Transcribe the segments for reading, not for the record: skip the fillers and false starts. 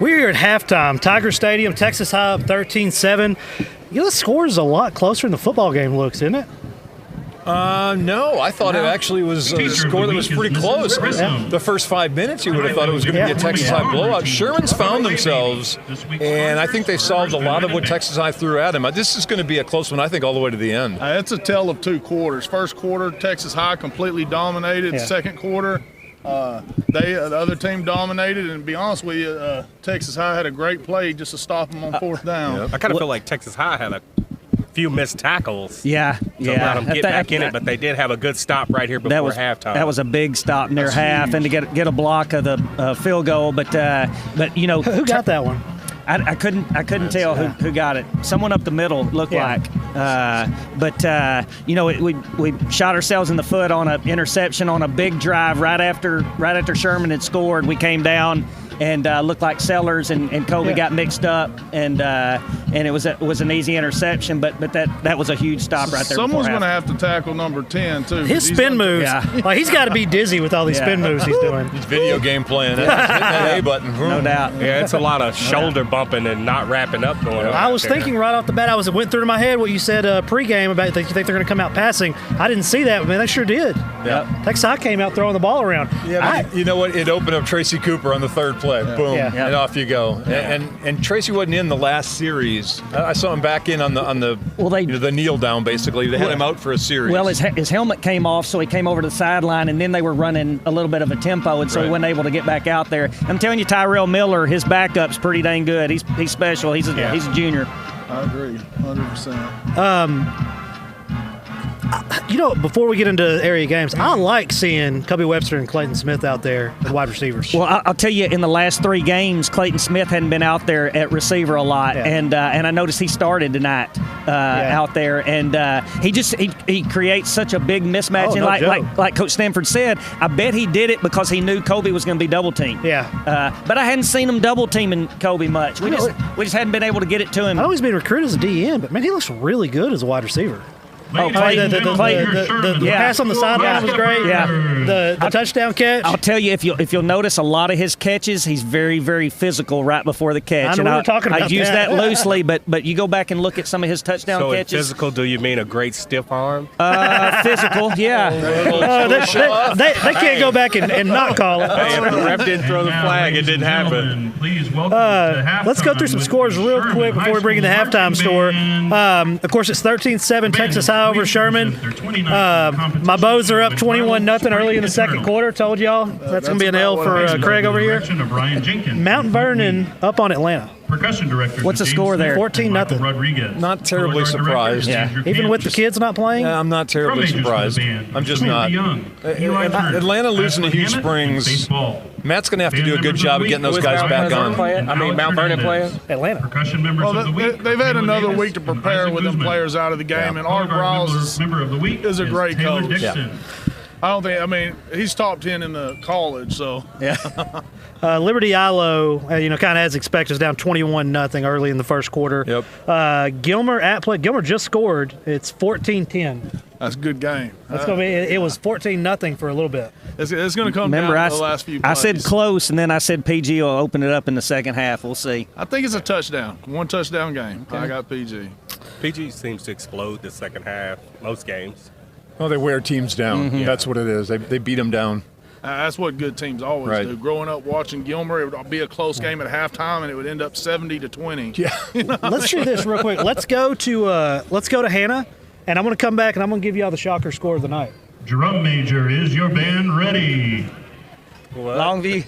We're here at halftime, Tiger Stadium, Texas High up 13-7. The score is a lot closer than the football game looks, isn't it? No, I thought it actually was a score that was pretty close. The first 5 minutes, you would have thought it was going to be a Texas High blowout. Sherman's found themselves, and I think they solved a lot of what Texas High threw at him. This is going to be a close one, I think, all the way to the end. It's a tale of two quarters. First quarter, Texas High completely dominated. Second quarter, the other team dominated, and to be honest with you, Texas High had a great play just to stop them on fourth down. I kind of feel like Texas High had a few missed tackles. Yeah. To let them get back in it, but they did have a good stop right here before halftime. That was a big stop near half, and to get a block of the field goal. But who got that one? I couldn't tell who got it. Someone up the middle looked like. We shot ourselves in the foot on an interception on a big drive right after Sherman had scored. We came down and looked like Sellers and Kobe got mixed up, and it was an easy interception, but that was a huge stop right there. Someone's going to have to tackle number 10 too. His spin moves, like he's got to be dizzy with all these spin moves he's doing. He's video game playing. Hitting that A button. No doubt. Yeah, it's a lot of shoulder bumping and not wrapping up going on. I was thinking right off the bat, it went through my head what you said pregame about you think they're going to come out passing. I didn't see that, but man, they sure did. Yeah. Texas High came out throwing the ball around. Yeah, you know what? It opened up Tracy Cooper on the third play. Boom, and off you go. Yeah. And Tracy wasn't in the last series. I saw him back in on the kneel down. Basically, they had him out for a series. Well, his helmet came off, so he came over to the sideline, and then they were running a little bit of a tempo, and so he wasn't able to get back out there. I'm telling you, Tyrell Miller, his backup's pretty dang good. He's special. He's a junior. I agree, 100%. Before we get into area games, I like seeing Kobe Webster and Clayton Smith out there as wide receivers. Well, I'll tell you, in the last 3 games, Clayton Smith hadn't been out there at receiver a lot, and I noticed he started tonight out there, and he creates such a big mismatch. And like Coach Stanford said, I bet he did it because he knew Kobe was going to be double teamed. Yeah. But I hadn't seen him double teaming Kobe much. We just hadn't been able to get it to him. I know he's been recruited as a DN, but man, he looks really good as a wide receiver. Clayton. The pass on the sideline was great. Yeah. The touchdown catch. I'll tell you, if you'll notice a lot of his catches, he's very, very physical right before the catch. I know we were talking about I use that loosely, but you go back and look at some of his touchdown catches. So physical, do you mean a great stiff arm? Physical, yeah. They can't go back and not call it. Hey, if the ref didn't throw the flag, it didn't happen. Let's go through some scores real quick before we bring in the halftime score. Of course, it's 13-7 Texas High over Sherman. My Bows are up 21-0 early in the second quarter. Told y'all that's going to be an L for Craig over here. Mount Vernon up on Atlanta. What's the score there? 14-0. Not terribly surprised. Yeah. Even with the kids not playing? I'm not terribly surprised. I'm just not. Atlanta losing to Hugh Springs. Matt's going to have to do a good job of getting those guys back on. Mount Vernon playing? Atlanta. Well, they've had another week to prepare with them players out of the game, and Art Rawls is a great coach. Yeah. He's top 10 in the college, so. Yeah. Liberty Ilo, kind of as expected, was down 21-0 early in the first quarter. Yep. Gilmer at play. Gilmer just scored. It's 14-10. That's a good game. That's gonna be. It was 14-0 for a little bit. It's going to come down to the last few plays. I said close, and then I said PG will open it up in the second half. We'll see. I think it's a touchdown. 1 touchdown game. Okay. I got PG. PG seems to explode the second half, most games. Well, they wear teams down. Mm-hmm. That's what it is. They beat them down. That's what good teams always do. Growing up watching Gilmer, it would be a close game at halftime, and it would end up 70-20. Yeah. Let's do this real quick. Let's go to Hannah, and I'm going to come back and I'm going to give y'all the shocker score of the night. Drum major, is your band ready? Longview.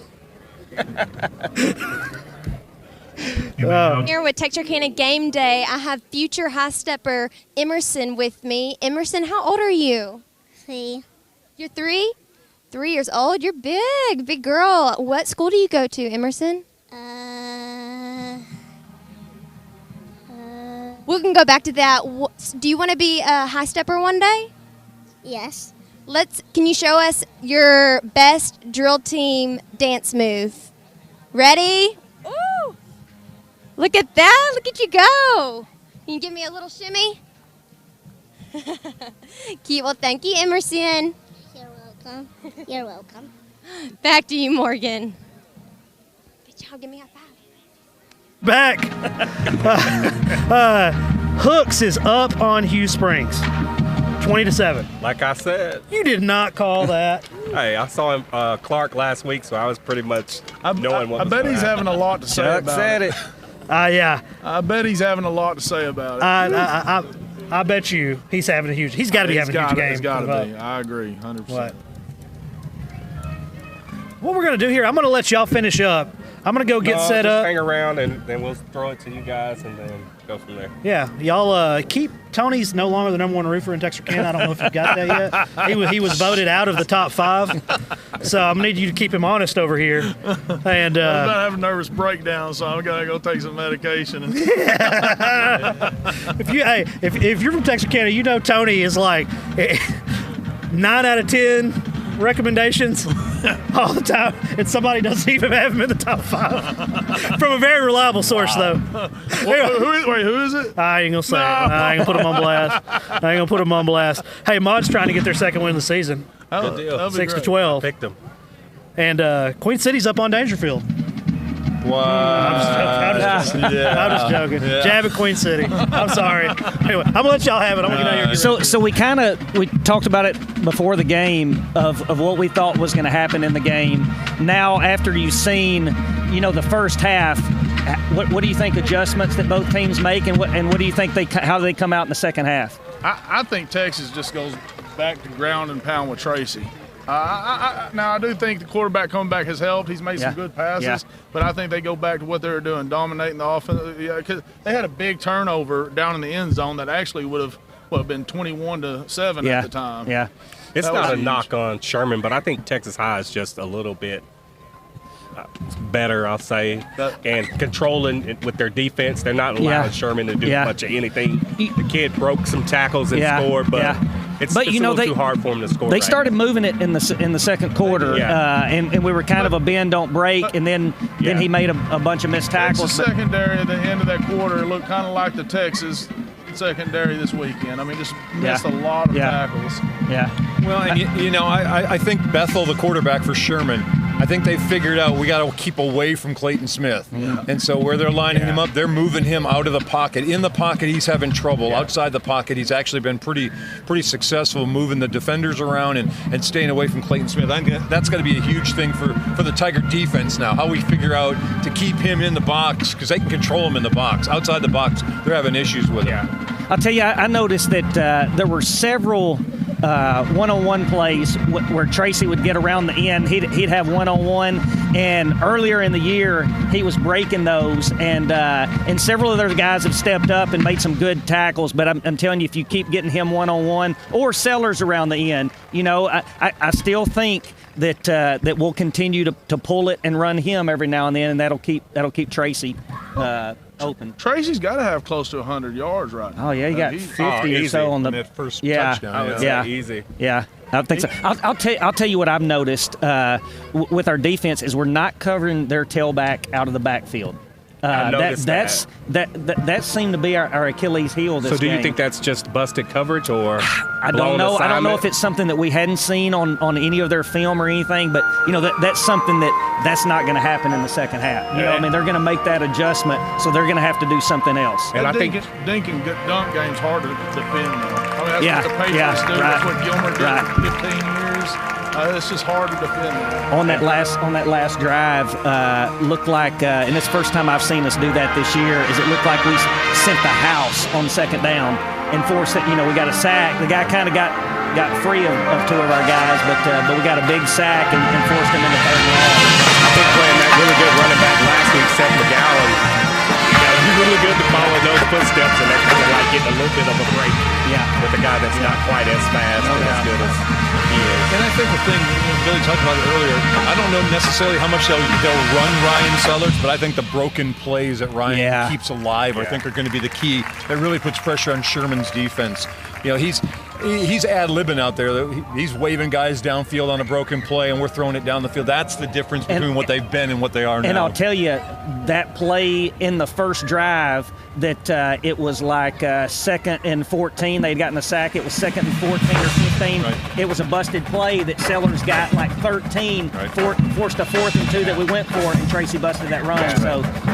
Here with Texarkana Game Day, I have future high stepper Emerson with me. Emerson, how old are you? 3. You're 3? 3 years old? You're big girl. What school do you go to, Emerson? We can go back to that. Do you want to be a high stepper one day? Yes. Can you show us your best drill team dance move? Ready? Ooh! Look at that. Look at you go. Can you give me a little shimmy? Cute. Well, thank you, Emerson. You're welcome. You're welcome. Back to you, Morgan. Good job. Give me a 5. back. Hooks is up on Hugh Springs, 20-7. Like I said, You did not call that. hey, I saw him Clark last week, so I was pretty much knowing what I was bet gonna he's happen. having a lot to say Chuck about said it. Yeah. I bet he's having a lot to say about it. I bet you he's having a huge. He's got to be having a huge game. It's got to be. I agree, 100%. What we're gonna do here? I'm gonna let y'all finish up. I'm gonna go get set just up. hang around, and then we'll throw it to you guys, and then go from there. Yeah, y'all keep. Tony's no longer the #1 roofer in Texarkana. I don't know if you've got that yet. He was voted out of the top 5, so I'm gonna need you to keep him honest over here. And I'm about to have a nervous breakdown, so I'm gonna go take some medication. if you're from Texarkana, you know Tony is like 9 out of 10 recommendations all the time, and somebody doesn't even have him in the top 5 from a very reliable source, though. Who is it? I ain't gonna say it. I ain't gonna put him on blast. Hey, Mod's trying to get their second win of the season, Good deal. 6-12, Picked them. and Queen City's up on Dangerfield. I'm just joking. Yeah. Jab at Queen City. I'm sorry. Anyway, I'm gonna let y'all have it. I'm gonna get out here. So we talked about it before the game of what we thought was going to happen in the game. Now, after you've seen, the first half, what do you think adjustments that both teams make, and what do you think how they come out in the second half? I think Texas just goes back to ground and pound with Tracy. Now, I do think the quarterback coming back has helped. He's made some good passes, but I think they go back to what they were doing, dominating the offense. Yeah, because they had a big turnover down in the end zone that actually would have been 21-7 at the time. Yeah, It's That not was a huge. knock on Sherman, but I think Texas High is just a little bit better, I'll say, and controlling it with their defense. They're not allowing Sherman to do much of anything. The kid broke some tackles and scored, but it's a little too hard for him to score. They started moving it in the second quarter, and we were kind of a bend don't break, and then he made a bunch of missed tackles. The secondary at the end of that quarter it looked kind of like the Texas secondary this weekend. I mean, just missed a lot of tackles. Yeah. Well, and I think Bethel, the quarterback for Sherman, I think they figured out we got to keep away from Clayton Smith. And so where they're lining him up, they're moving him out of the pocket. In the pocket, he's having trouble. Outside the pocket, he's actually been pretty successful moving the defenders around and staying away from Clayton Smith. I think that's going to be a huge thing for the Tiger defense now, how we figure out to keep him in the box, because they can control him in the box. Outside the box, they're having issues with him. I'll tell you, I noticed that there were several one-on-one plays where Tracy would get around the end. He'd have one-on-one, and earlier in the year he was breaking those, and several of those guys have stepped up and made some good tackles. But I'm telling you, if you keep getting him one-on-one or Sellers around the end, I still think that we'll continue to pull it and run him every now and then, and that'll keep Tracy open. Tracy's got to have close to 100 yards right now. Oh yeah, he got 50 or so on the first touchdown. I would say easy. Yeah, I think so. I'll tell you what I've noticed with our defense is we're not covering their tailback out of the backfield. That seemed to be our Achilles heel this game. So do you think that's just busted coverage, or I don't know. I don't know if it's something that we hadn't seen on any of their film or anything, but that's something that's not going to happen in the second half. I mean, they're going to make that adjustment, so they're going to have to do something else. And I think dink and dunk game's harder to defend now. I mean, that's what the Patriots do. That's what Gilmer did for 15 years. It's just hard to defend that. On that last drive, looked like, and it's the first time I've seen us do that this year, is it looked like we sent the house on second down and forced it. We got a sack. The guy kind of got free of two of our guys, but we got a big sack and forced him into third and long. I think playing that really good running back last week, Seth McGowan, he's really good to follow those footsteps, and they're kind of like getting a little bit of a break with a guy that's not quite as fast and as good as he is. And I think the thing, Billy talked about it earlier, I don't know necessarily how much they'll run Ryan Sellers, but I think the broken plays that Ryan keeps alive, I think are going to be the key. That really puts pressure on Sherman's defense. he's ad-libbing out there. He's waving guys downfield on a broken play, and we're throwing it down the field. That's the difference between what they've been and what they are now. And I'll tell you, that play in the first drive, that it was like 2nd and 14. They'd gotten a sack. It was 2nd and 14 or 15. Right. It was a busted play that Sellers got like 13, forced a 4th and 2 that we went for, and Tracy busted that run.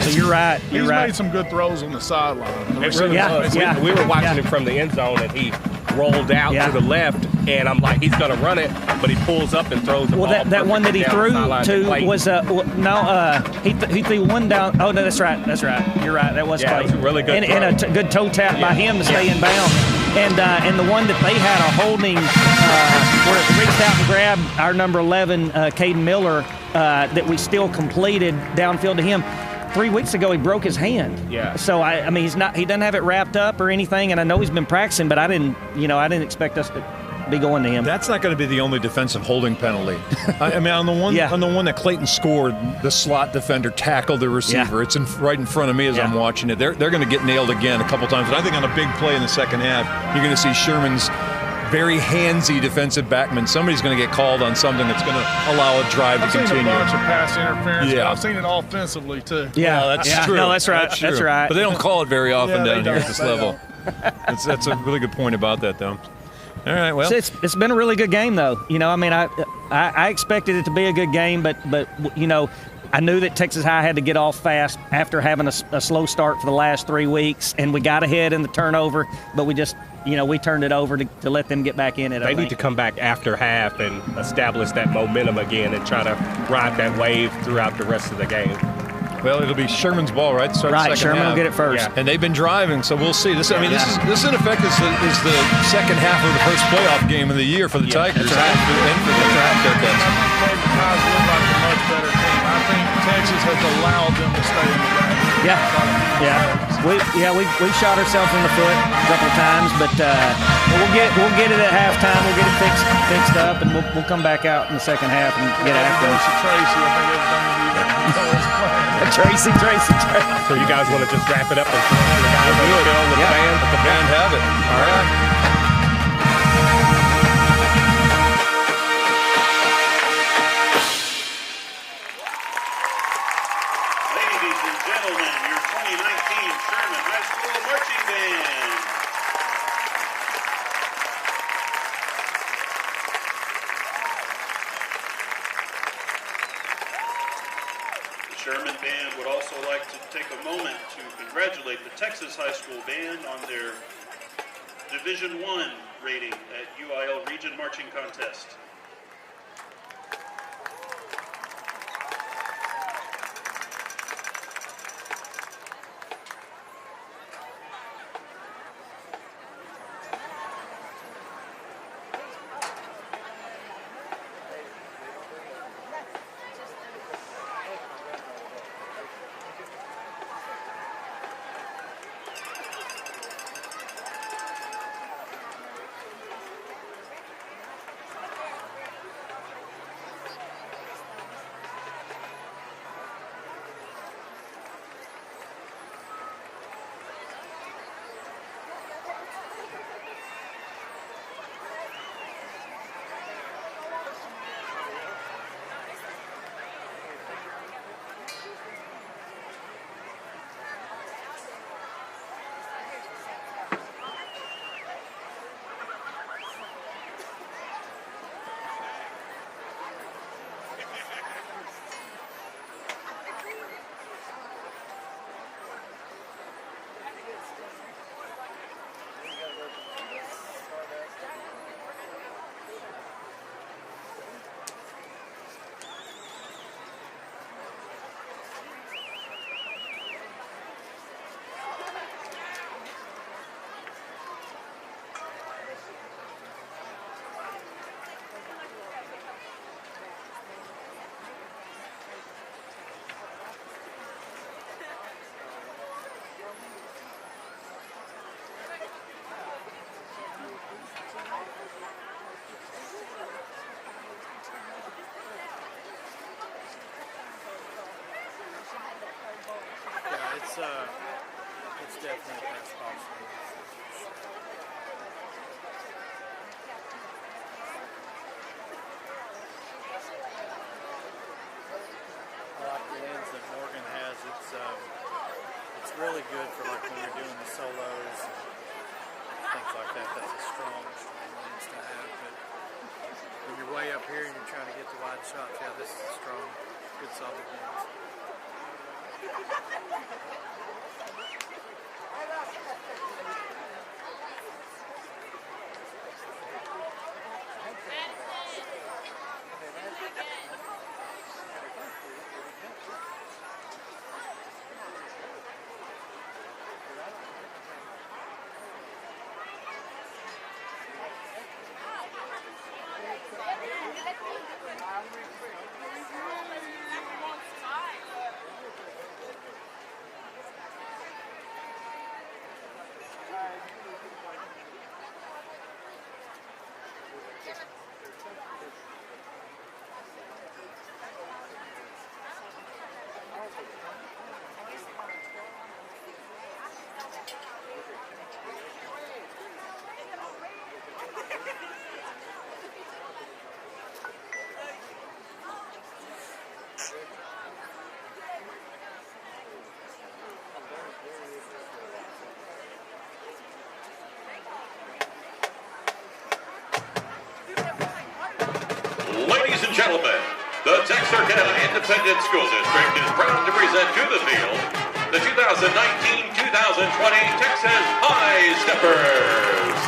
So you're right. He's made some good throws on the sideline. We were watching him from the end zone, and he rolled out to the left, and I'm like, he's going to run it, but he pulls up and throws the ball. Well, that one that he threw to was he threw one down. Oh no, that's right. You're right. That was Clay. It was a really good and a good toe tap by him to stay in bounds. And the one that they had a holding where it reached out and grabbed our number 11, Caden Miller, that we still completed downfield to him. 3 weeks ago, he broke his hand. Yeah. So I mean, he doesn't have it wrapped up or anything, and I know he's been practicing, but I didn't expect us to be going to him. That's not going to be the only defensive holding penalty. I mean, on the one that Clayton scored, the slot defender tackled the receiver. Yeah. It's right in front of me as I'm watching it. They're going to get nailed again a couple times. But I think on a big play in the second half, you're going to see Sherman's very handsy defensive backman. Somebody's going to get called on something that's going to allow a drive to continue. I've seen a bunch of pass interference. Yeah. I've seen it offensively too. Yeah, that's true. No, that's right. That's right. But they don't call it very often down here at this They level. That's a really good point about that, though. All right, well. So it's been a really good game, though. I mean, I expected it to be a good game, but I knew that Texas High had to get off fast after having a slow start for the last 3 weeks, and we got ahead in the turnover, but we just, we turned it over to let them get back in it. They need to come back after half and establish that momentum again and try to ride that wave throughout the rest of the game. Well, it'll be Sherman's ball, right? Right, Sherman will get it first. Yeah. And they've been driving, so we'll see. This in effect is the second half of the first playoff game of the year for the Tigers. That's right. And for the Bearcats. Guys look like a much better team. I think Texas has allowed them to stay in the game. We've shot ourselves in the foot a couple of times, but we'll get it at halftime. We'll get it fixed up, and we'll come back out in the second half and get after it. Tracy, I think everything will be Tracy. So you guys want to just wrap it up and the guys on the field with the band? Let the band have it. All right. Ladies and gentlemen, your 2019 Sherman High School Marching Band. The Sherman Band would also like to take a moment to congratulate the Texas High School Band on their Division I rating at UIL Region Marching Contest. It's definitely the best option. really good for like when you're doing the solos and things like that. That's a strong lens to have. But when you're way up here and you're trying to get the wide shots, yeah, this is a strong, good solid lens. Ladies and gentlemen, the Texarkana Independent School District is proud to present to the field the 2019-2020 Texas High Steppers.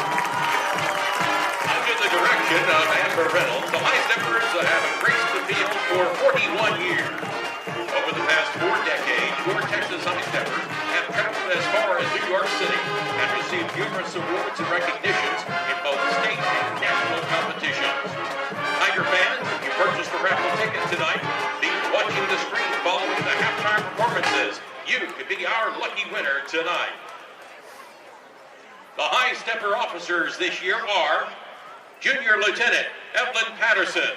Under the direction of Amber Reynolds, the High Steppers have graced the field for 41 years. Over the past 4 decades, your Texas High Steppers have traveled as far as New York City and received numerous awards and recognitions in both state and national competitions. Tiger fans, if you purchased a raffle ticket tonight, be watching the screen following the halftime performances. You could be our lucky winner tonight. The High Stepper officers this year are Junior Lieutenant Evelyn Patterson,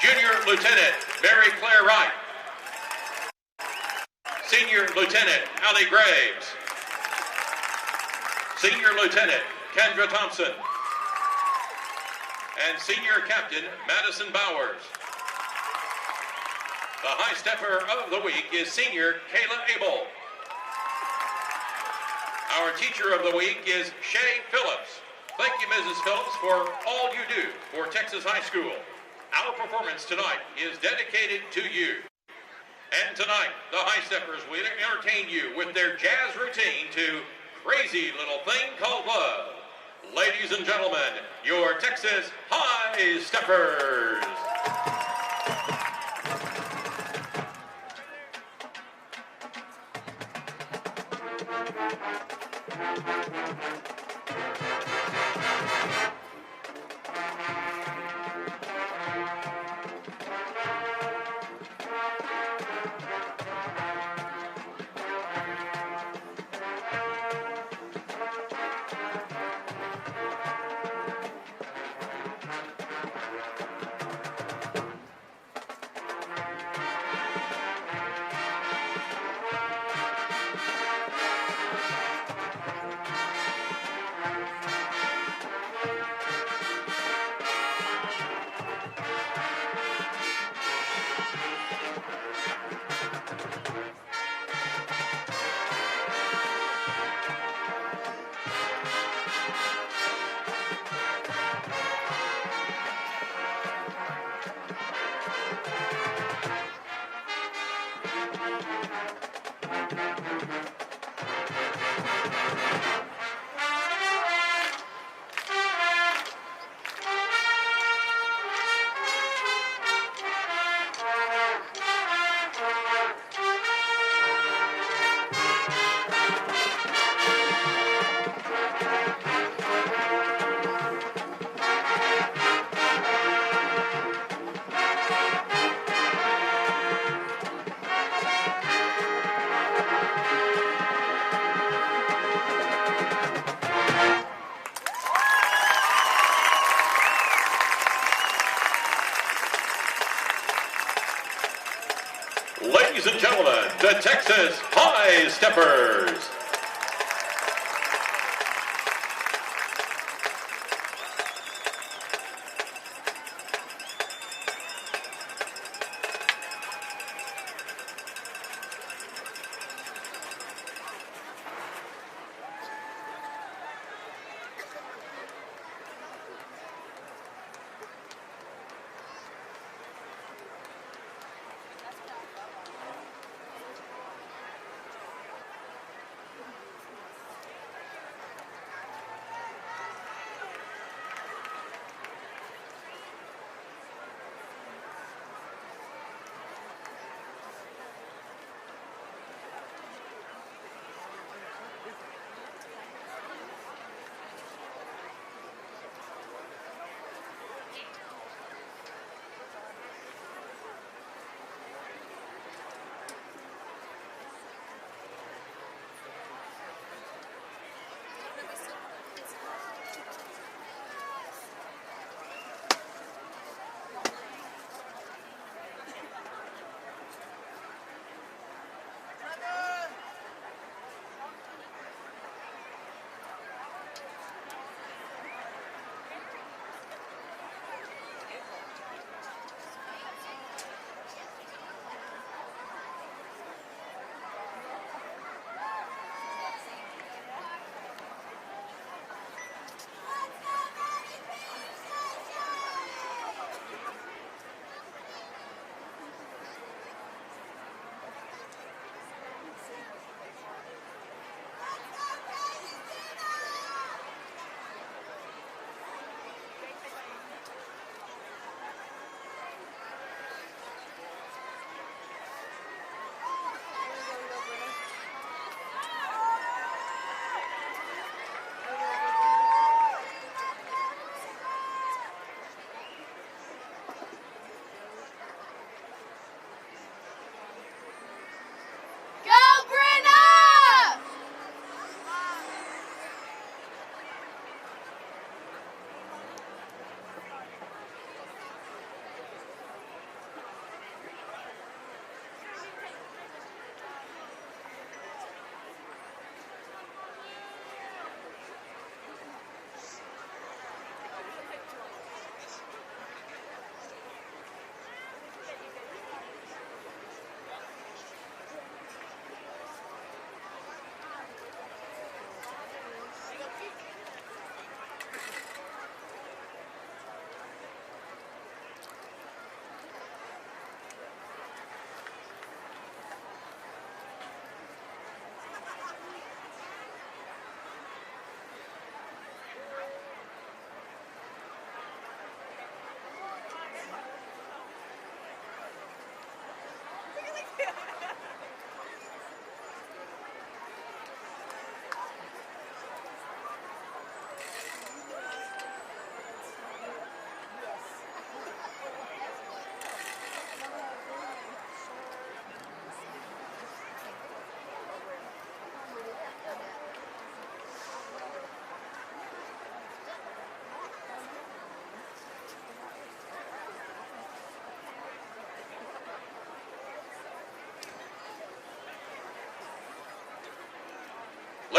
Junior Lieutenant Mary Claire Wright, Senior Lieutenant Allie Graves, Senior Lieutenant Kendra Thompson, and Senior Captain Madison Bowers. The High Stepper of the Week is Senior Kayla Abel. Our Teacher of the Week is Shay Phillips. Thank you, Mrs. Phillips, for all you do for Texas High School. Our performance tonight is dedicated to you. And tonight, the High Steppers will entertain you with their jazz routine to Crazy Little Thing Called Love. Ladies and gentlemen, your Texas High Steppers. Ladies and gentlemen, the Texas High Steppers.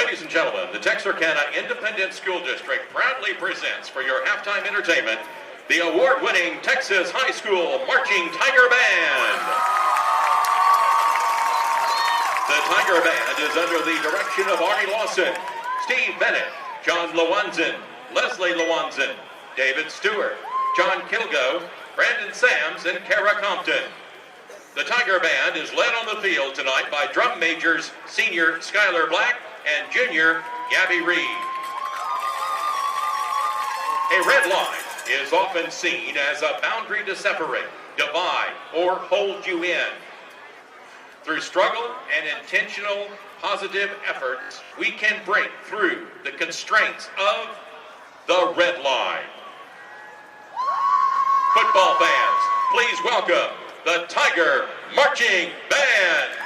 Ladies and gentlemen, the Texarkana Independent School District proudly presents for your halftime entertainment the award-winning Texas High School Marching Tiger Band. The Tiger Band is under the direction of Arnie Lawson, Steve Bennett, John Lewanzen, Leslie Lewanzen, David Stewart, John Kilgo, Brandon Sams, and Kara Compton. The Tiger Band is led on the field tonight by drum majors senior Skylar Black and junior Gabby Reed. A red line is often seen as a boundary to separate, divide, or hold you in. Through struggle and intentional positive efforts, we can break through the constraints of the red line. Football fans, please welcome the Tiger Marching Band.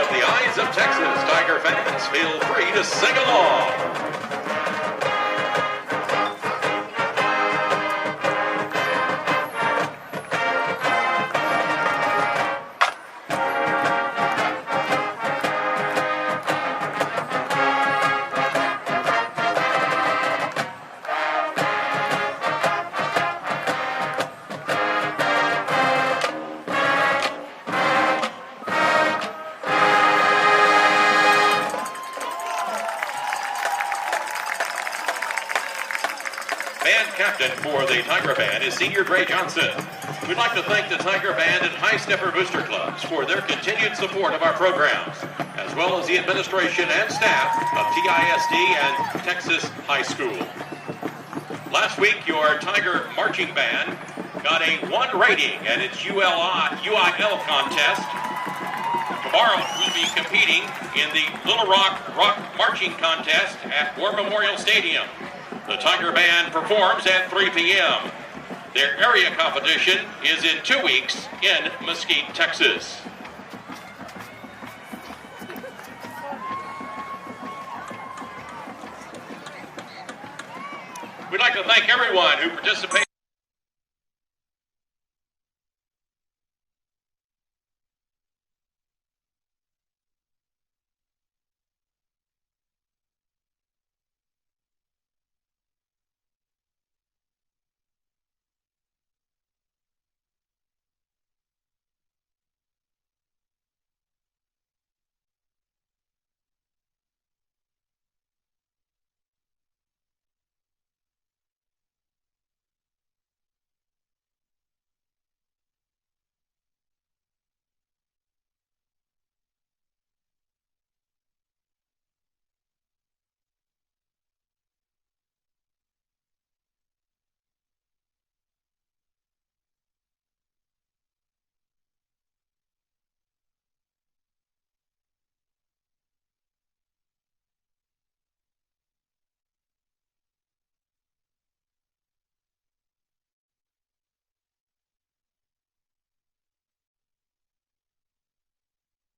from the eyes of Texas, Tiger fans, feel free to sing along. Band captain for the Tiger Band is Senior Dre Johnson. We'd like to thank the Tiger Band and High Stepper Booster Clubs for their continued support of our programs, as well as the administration and staff of TISD and Texas High School. Last week, your Tiger Marching Band got a 1 rating at its UIL contest. Tomorrow, we'll be competing in the Little Rock Marching Contest at War Memorial Stadium. The Tiger Band performs at 3 p.m. Their area competition is in 2 weeks in Mesquite, Texas. We'd like to thank everyone who participated.